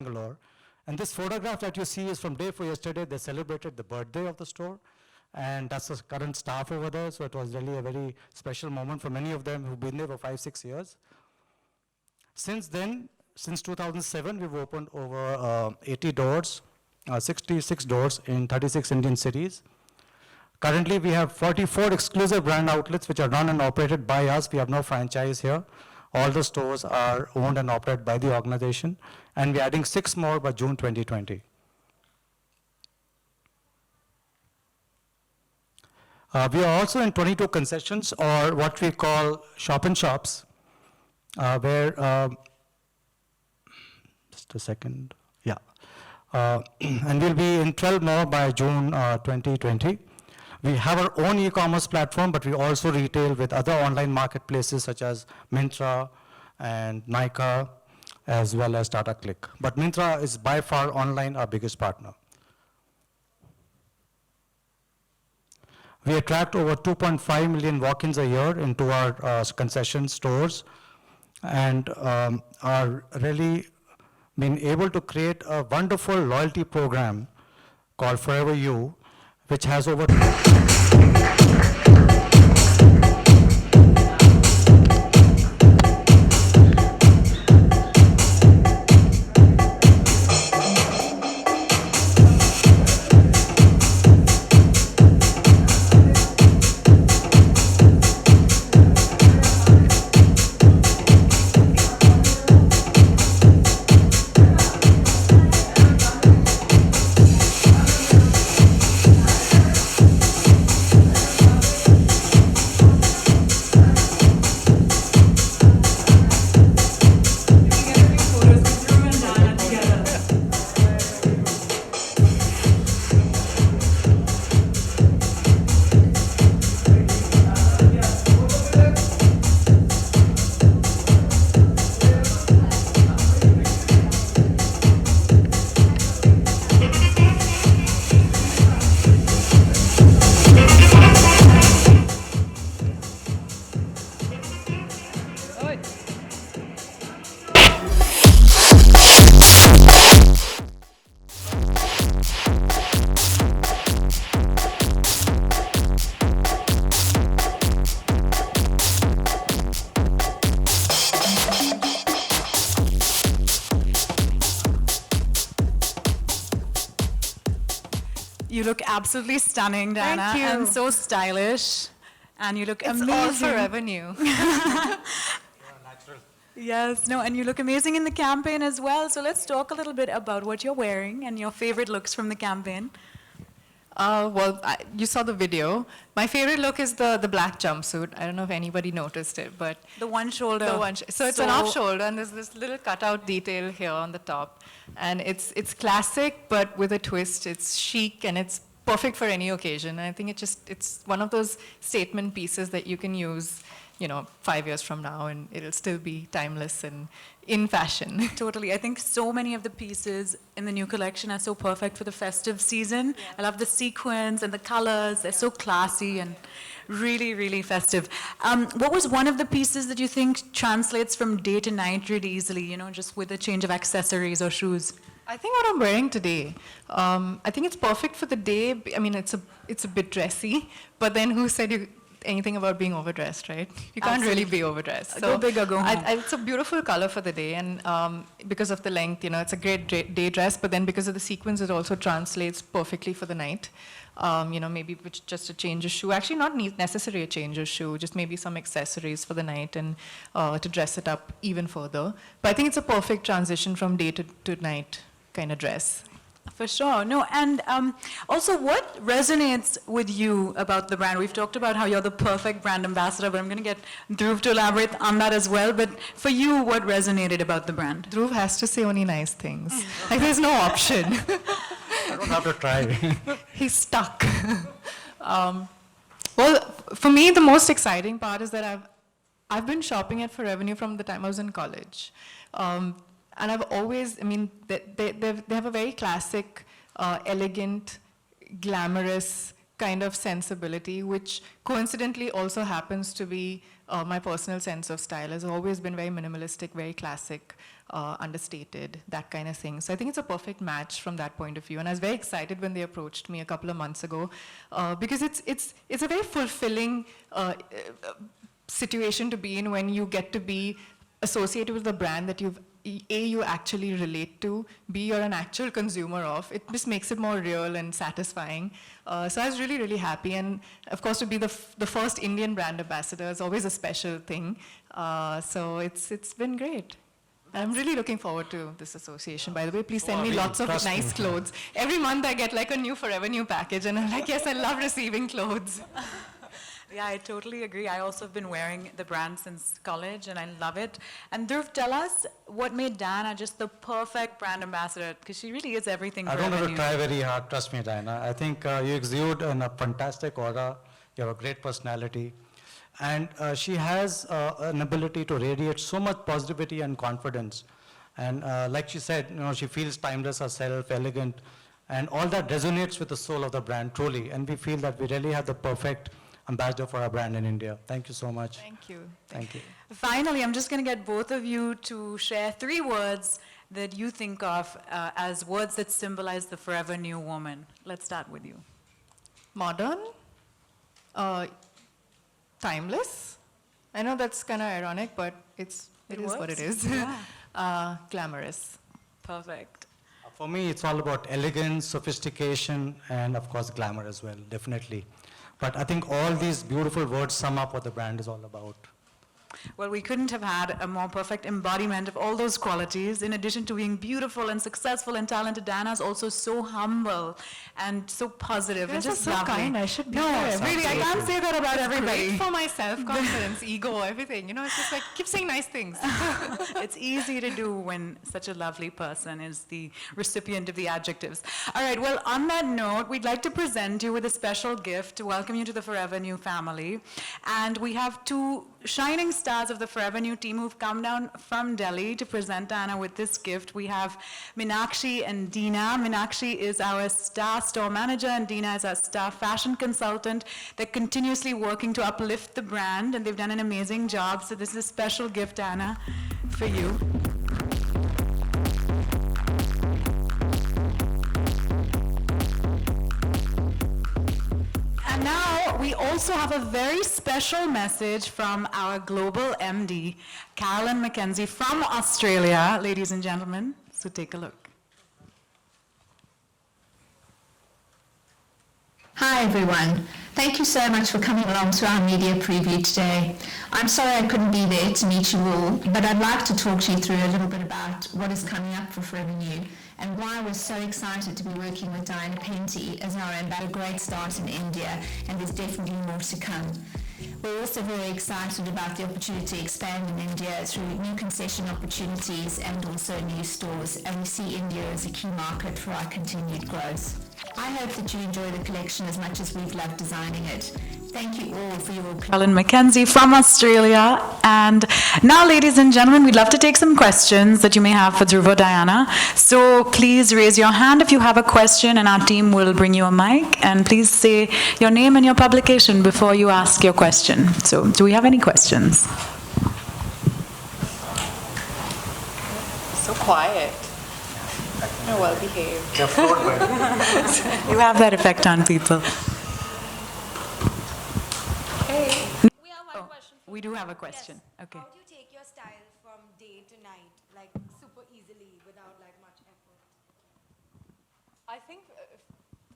Bangalore. And this photograph that you see is from day 4 yesterday. They celebrated the birthday of the store. And that's the current staff over there. So it was really a very special moment for many of them who've been there for 5-6 years. Since then, since 2007, we've opened over 80 doors, 66 doors in 36 Indian cities. Currently, we have 44 exclusive brand outlets which are run and operated by us. We have no franchise here. All the stores are owned and operated by the organization. And we're adding 6 more by June 2020. We are also in 22 concessions, or what we call shop-in-shops, where, just a second, yeah. And we'll be in 12 more by June 2020. We have our own e-commerce platform, but we also retail with other online marketplaces such as Myntra and Nykaa, as well as Tata Click. But Myntra is by far online our biggest partner. We attract over 2.5 million walk-ins a year into our concession stores, and are really been able to create a wonderful loyalty program called Forever You, which has over You look absolutely stunning, Diana. Thank you. And so stylish. And you look amazing. It's all Forever New. Yes, no, and you look amazing in the campaign as well. So let's talk a little bit about what you're wearing and your favorite looks from the campaign. You saw the video. My favorite look is the black jumpsuit. I don't know if anybody noticed it, but The one shoulder. so it's an off shoulder, and there's this little cutout detail here on the top, and it's classic but with a twist. It's chic and it's perfect for any occasion. And I think it's one of those statement pieces that you can use, 5 years from now, and it'll still be timeless and in fashion. Totally. I think so many of the pieces in the new collection are so perfect for the festive season. Yeah. I love the sequins and the colors. They're so classy and really, really festive. What was one of the pieces that you think translates from day to night really easily, just with a change of accessories or shoes? I think what I'm wearing today, I think it's perfect for the day. I mean, it's a bit dressy, but then who said anything about being overdressed, right? You can't really be overdressed. So go big or go home. it's a beautiful color for the day, and because of the length, it's a great day dress, but then because of the sequins, it also translates perfectly for the night. Maybe with just a change of shoe. Actually, not necessarily a change of shoe, just maybe some accessories for the night and to dress it up even further. But I think it's a perfect transition from day to night kind of dress. For sure. No, and also what resonates with you about the brand? We've talked about how you're the perfect brand ambassador, but I'm going to get Dhruv to elaborate on that as well. But for you, what resonated about the brand? Dhruv has to say only nice things. Like, there's no option. I don't have to try. He's stuck. For me, the most exciting part is that I've been shopping at Forever New from the time I was in college. And I've always, they have a very classic, elegant, glamorous kind of sensibility, which coincidentally also happens to be my personal sense of style has always been very minimalistic, very classic, understated, that kind of thing. So I think it's a perfect match from that point of view. And I was very excited when they approached me a couple of months ago because it's a very fulfilling situation to be in when you get to be associated with a brand that you actually relate to, B, you're an actual consumer of. It just makes it more real and satisfying. So I was really, really happy. And of course, to be the first Indian brand ambassador is always a special thing. So it's been great. And I'm really looking forward to this association. By the way, please send me lots of nice clothes. Every month I get like a new Forever New package, and I'm like, yes, I love receiving clothes. Yeah, I totally agree. I also have been wearing the brand since college, and I love it. And Dhruv, tell us what made Diana just the perfect brand ambassador, because she really is everything for I don't have to Avenue. try very hard, trust me, Diana. I think you exude a fantastic aura. You have a great personality. And she has an ability to radiate so much positivity and confidence. And like she said, she feels timeless herself, elegant, and all that resonates with the soul of the brand, truly. And we feel that we really have the perfect ambassador for our brand in India. Thank you so much. Thank you. Thank you. Finally, I'm just going to get both of you to share 3 words that you think of as words that symbolize the forever new woman. Let's start with you. Modern, timeless. I know that's kind of ironic, but it is what it is. Yeah. Glamorous. Perfect. For me, it's all about elegance, sophistication, and of course, glamour as well, definitely. But I think all these beautiful words sum up what the brand is all about. Well, we couldn't have had a more perfect embodiment of all those qualities. In addition to being beautiful and successful and talented, Diana's also so humble and so positive and You're just so lovely. kind. I should be No, there. really, I can't say that about everybody. Great for my self-confidence, ego, everything. It's just like, keep saying nice things. It's easy to do when such a lovely person is the recipient of the adjectives. All right, well, on that note, we'd like to present you with a special gift to welcome you to the Forever New family. And we have 2 shining stars of the Forever New team who've come down from Delhi to present Diana with this gift. We have Meenakshi and Deena. Meenakshi is our star store manager, and Deena is our star fashion consultant. They're continuously working to uplift the brand, and they've done an amazing job. So this is a special gift, Diana, for you. And now we also have a very special message from our global MD, Carolyn McKenzie from Australia, ladies and gentlemen. So take a look. Hi everyone. Thank you so much for coming along to our media preview today. I'm sorry I couldn't be there to meet you all, but I'd like to talk to you through a little bit about what is coming up for Forever New and why we're so excited to be working with Diana Penty as our ambassador. A great start in India, and there's definitely more to come. We're also very excited about the opportunity to expand in India through new concession opportunities and also new stores, and we see India as a key market for our continued growth. I hope that you enjoy the collection as much as we've loved designing it. Thank you all for your... Carolyn McKenzie from Australia. And now, ladies and gentlemen, we'd love to take some questions that you may have for Dhruv or Diana. So please raise your hand if you have a question, and our team will bring you a mic. And please say your name and your publication before you ask your question. So do we have any questions? So quiet. Well behaved. You have that effect on people. We have one question. We do have a question. Yes. Okay. How do you take your style from day to night, like super easily, without like much effort? I think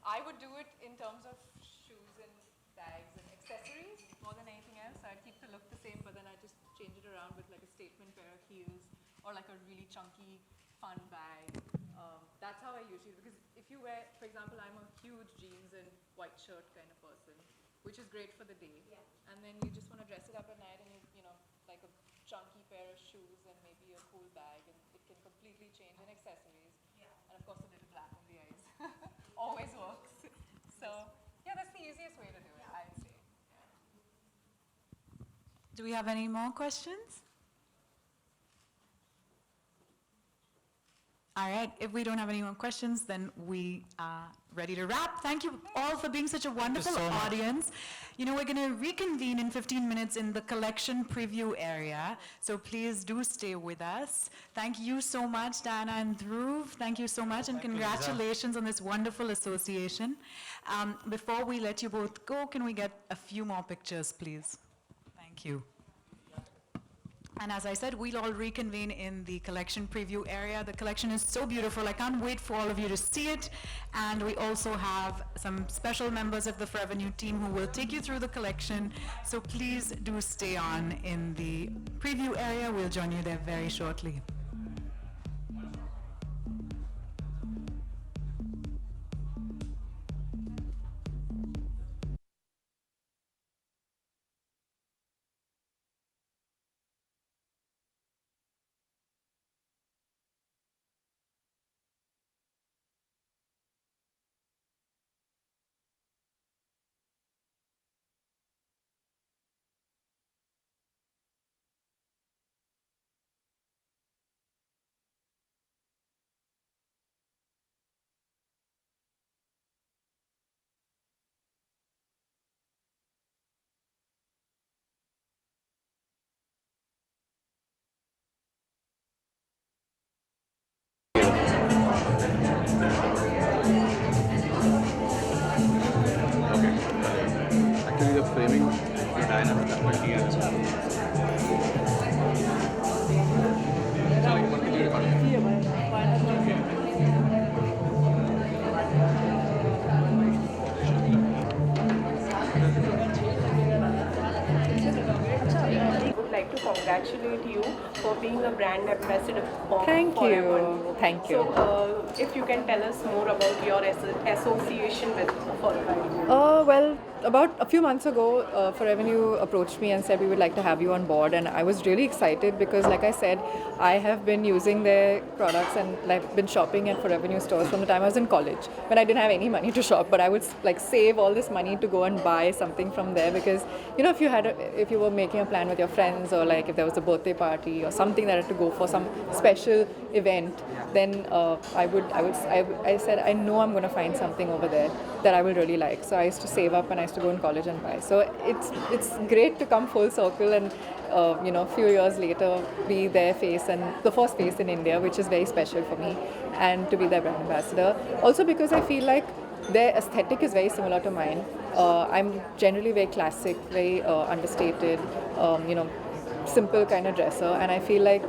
I would do it in terms of shoes and bags and accessories more than anything else. I'd keep the look the same, but then I just change it around with like a statement pair of heels or like a really chunky, fun bag. That's how I usually, because if you wear, for example, I'm a huge jeans and white shirt kind of person, which is great for the day. Yeah. And then you just want to dress it up at night and you know, like a chunky pair of shoes and maybe a cool bag, and it can completely change, and accessories. Yeah. And of course a little black in the eyes. Always works. So yeah, that's the easiest way to do it, I'd say. Yeah. Do we have any more questions? Do you have any questions? Yes. How do you take your style from day to night, like super easily, without like much effort? I think I would do it in terms of shoes and bags and accessories more than anything else. I'd keep the look the same, but then I just change it around with like a statement pair of heels or like a really chunky, fun bag. That's how I usually, because if you wear, for example, I'm a huge jeans and white shirt kind of person, which is great for the day. And then you just want to dress it up at night and you know, like a chunky pair of shoes and maybe a cool bag, and it can completely change, and accessories. And of course a little black in the eyes. Do we have any more questions? All right, if we don't have any more questions, then we are ready to wrap. Thank you all for being such a wonderful so much. audience. You know, we're going to reconvene in 15 minutes in the collection preview area, so please do stay with us. Thank you so much, Diana and Dhruv. Thank you so much, and congratulations on this wonderful association. Before we let you both go, can we get a few more pictures, please? Thank you. And as I said, we'll all reconvene in the collection preview area. The collection is so beautiful. I can't wait for all of you to see it. And we also have some special members of the Forever New team who will take you through the collection. So please do stay on in the preview area. We'll join you there very shortly. Actually, the framing design of the Penty and sorry, what did you record? I would like to congratulate you for being a brand ambassador for Thank Forever you. New. Thank you. So, if you can tell us more about your association with Forever New. Well, about a few months ago, Forever New approached me and said we would like to have you on board, and I was really excited because, like I said, I have been using their products and like been shopping at Forever New stores from the time I was in college when I didn't have any money to shop, but I would like save all this money to go and buy something from there because you know if you were making a plan with your friends or like if there was a birthday party or something that had to go for some special event, then I said I know I'm going to find something over there that I will really like. So I used to save up and I used to go in college and buy. So it's great to come full circle and a few years later be their face and the first face in India, which is very special for me, and to be their brand ambassador. Also because I feel like their aesthetic is very similar to mine. I'm generally very classic, very understated, simple kind of dresser, and I feel like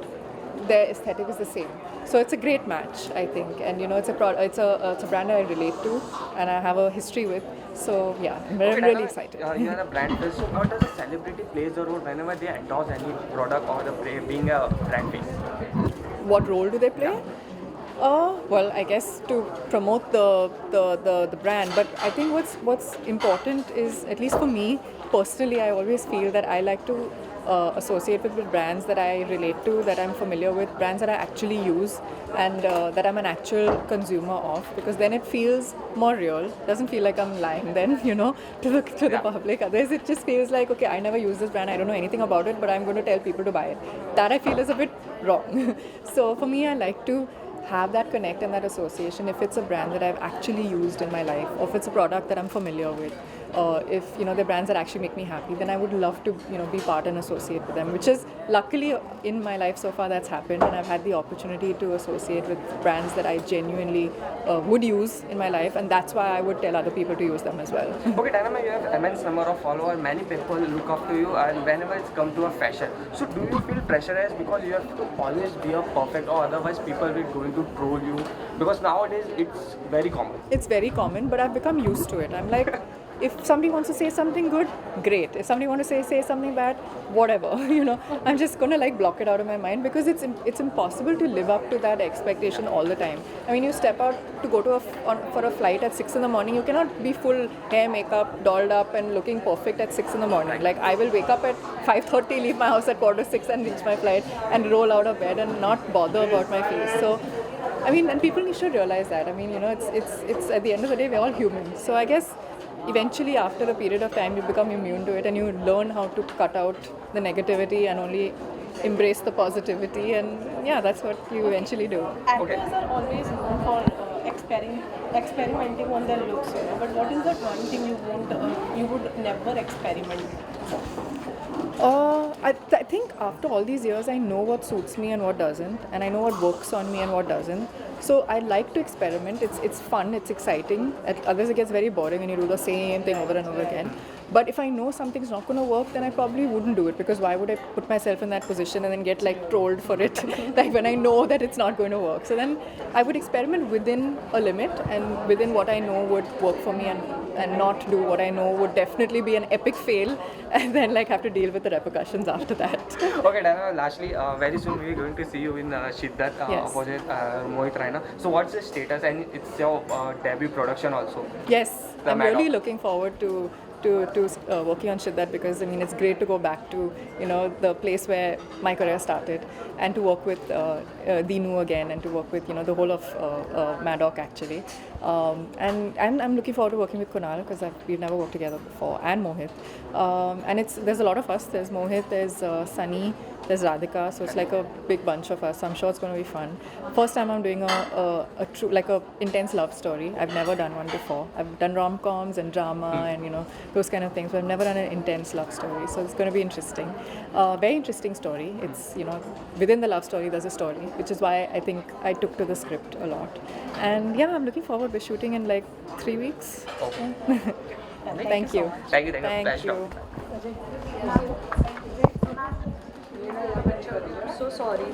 their aesthetic is the same. So it's a great match, I think, and it's a brand I relate to and I have a history with. So yeah, I'm really excited. You are a brand face, so how does a celebrity plays a role whenever they endorse any product or being a brand face? What role do they play? Well, I guess to promote the brand, but I think what's important is, at least for me personally, I always feel that I like to associate with brands that I relate to, that I'm familiar with, brands that I actually use, and that I'm an actual consumer of, because then it feels more real. Doesn't feel like I'm lying then, to the public. Otherwise, it just feels like, okay, I never use this brand, I don't know anything about it, but I'm going to tell people to buy it. That I feel is a bit wrong. So for me, I like to have that connect and that association if it's a brand that I've actually used in my life, or if it's a product that I'm familiar with, if they're brands that actually make me happy, then I would love to be part and associate with them, which is luckily in my life so far that's happened, and I've had the opportunity to associate with brands that I genuinely would use in my life, and that's why I would tell other people to use them as well. Okay, Dynama, you have immense number of followers, many people look up to you, and whenever it's come to a fashion, so do you feel pressurized because you have to always be a perfect, or otherwise people will going to troll you? Because nowadays it's very common. It's very common, but I've become used to it. I'm like, if somebody wants to say something good, great. If somebody wants to say something bad, whatever. I'm just gonna block it out of my mind, because it's impossible to live up to that expectation all the time. I mean, you step out to go to for a flight at 6 in the morning, you cannot be full hair, makeup, dolled up, and looking perfect at 6 in the morning. Like, I will wake up at 5:30, leave my house at 5:45 and reach my flight, and roll out of bed and not bother about my face. So, I mean, and people should realize that. I mean, it's at the end of the day, we're all human. So I guess eventually, after a period of time, you become immune to it, and you learn how to cut out the negativity and only embrace the positivity, and yeah, that's what you eventually do. Actors are always known for experimenting on their looks, but what is that one thing you would never experiment? I think after all these years, I know what suits me and what doesn't, and I know what works on me and what doesn't. So I like to experiment. It's fun. It's exciting. Others it gets very boring when you do the same thing over and over again. But if I know something's not going to work, then I probably wouldn't do it, because why would I put myself in that position and then get like trolled for it like when I know that it's not going to work. So then I would experiment within a limit and within what I know would work for me, and not do what I know would definitely be an epic fail, and then like have to deal with the repercussions after that. Okay, Dana, lastly, very soon we're going to see you in Shiddat Yes. opposite Mohit Raina. So what's the status, and it's your debut production also? Yes, The I'm Mad really Dog. looking forward to working on Shiddat, because I mean it's great to go back to the place where my career started, and to work with Dinu again, and to work with the whole of Maddock actually, and I'm looking forward to working with Kunal, because we've never worked together before, and Mohit, and there's a lot of us. There's Mohit, there's Sunny, there's Radhika, so it's like a big bunch of us. I'm sure it's going to be fun. First time I'm doing a true, like a intense love story. I've never done one before. I've done rom-coms and drama and those kind of things, but I've never done an intense love story. So it's going to be interesting. Very interesting story. It's within the love story there's a story, which is why I think I took to the script a lot. And yeah, I'm looking forward. We're shooting in like 3 weeks. Okay. Thank you. Thank you. Thank Flash you. talk. So sorry.